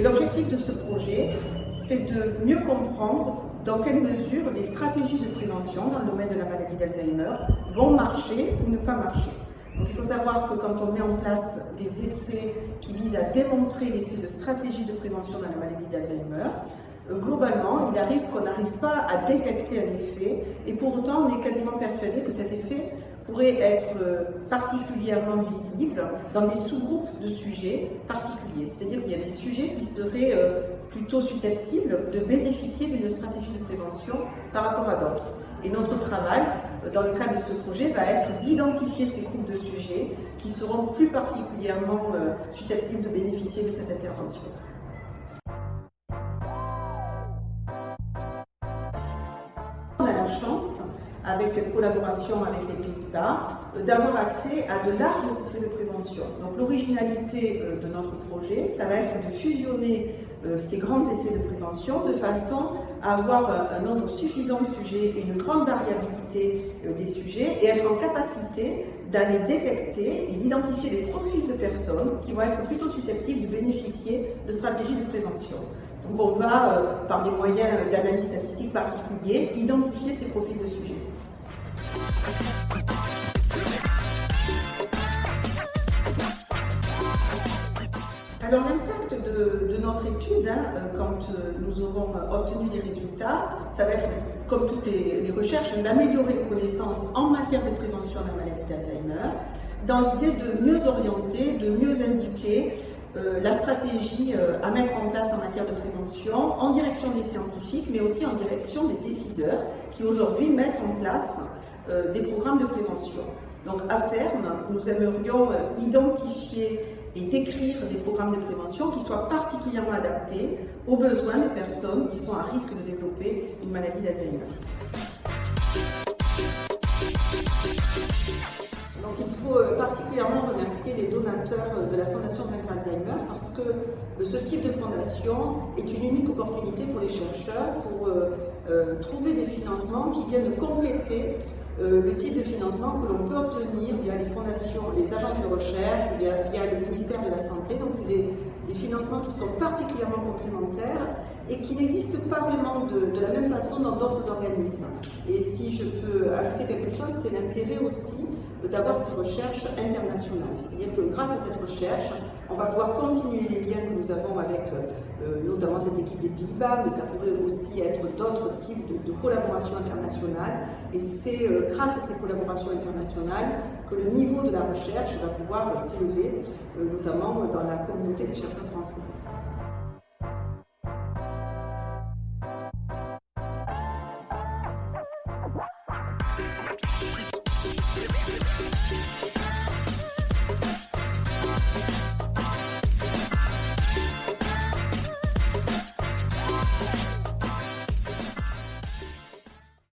L'objectif de ce projet, c'est de mieux comprendre dans quelle mesure les stratégies de prévention dans le domaine de la maladie d'Alzheimer vont marcher ou ne pas marcher. Donc, il faut savoir que quand on met en place des essais qui visent à démontrer l'effet de stratégies de prévention dans la maladie d'Alzheimer, globalement, il arrive qu'on n'arrive pas à détecter un effet et pour autant, on est quasiment persuadé que cet effet pourrait être particulièrement visible dans des sous-groupes de sujets particuliers. C'est-à-dire qu'il y a des sujets qui seraient plutôt susceptibles de bénéficier d'une stratégie de prévention par rapport à d'autres. Et notre travail, dans le cadre de ce projet, va être d'identifier ces groupes de sujets qui seront plus particulièrement susceptibles de bénéficier de cette intervention. On a la chance, avec cette collaboration avec les Pays-Bas, d'avoir accès à de larges essais de prévention. Donc l'originalité de notre projet, ça va être de fusionner ces grands essais de prévention de façon à avoir un nombre suffisant de sujets et une grande variabilité des sujets et être en capacité d'aller détecter et d'identifier les profils de personnes qui vont être plutôt susceptibles de bénéficier de stratégies de prévention. Donc on va, par des moyens d'analyse statistique particuliers, identifier ces profils de sujets. Alors l'impact de notre étude, quand nous aurons obtenu les résultats, ça va être, comme toutes les recherches, d'améliorer les connaissances en matière de prévention de la maladie d'Alzheimer, dans l'idée de mieux orienter, de mieux indiquer la stratégie à mettre en place en matière de prévention en direction des scientifiques, mais aussi en direction des décideurs qui aujourd'hui mettent en place des programmes de prévention. Donc à terme, nous aimerions identifier et décrire des programmes de prévention qui soient particulièrement adaptés aux besoins des personnes qui sont à risque de développer une maladie d'Alzheimer. Donc il faut particulièrement remercier les donateurs de la Fondation Vaincre Alzheimer parce que ce type de fondation est une unique opportunité pour les chercheurs pour trouver des financements qui viennent compléter le type de financement que l'on peut obtenir via les fondations, les agences de recherche, via le ministère de la Santé. Donc c'est des financements qui sont particulièrement complémentaires et qui n'existent pas vraiment de la même façon dans d'autres organismes. Et si je peux ajouter quelque chose, c'est l'intérêt aussi d'avoir ces recherches internationales. C'est-à-dire que grâce à cette recherche, on va pouvoir continuer les liens que nous avons avec notamment cette équipe des Pays-Bas, mais ça pourrait aussi être d'autres types de collaborations internationales. Et c'est grâce à ces collaborations internationales que le niveau de la recherche va pouvoir s'élever, notamment dans la communauté des chercheurs français.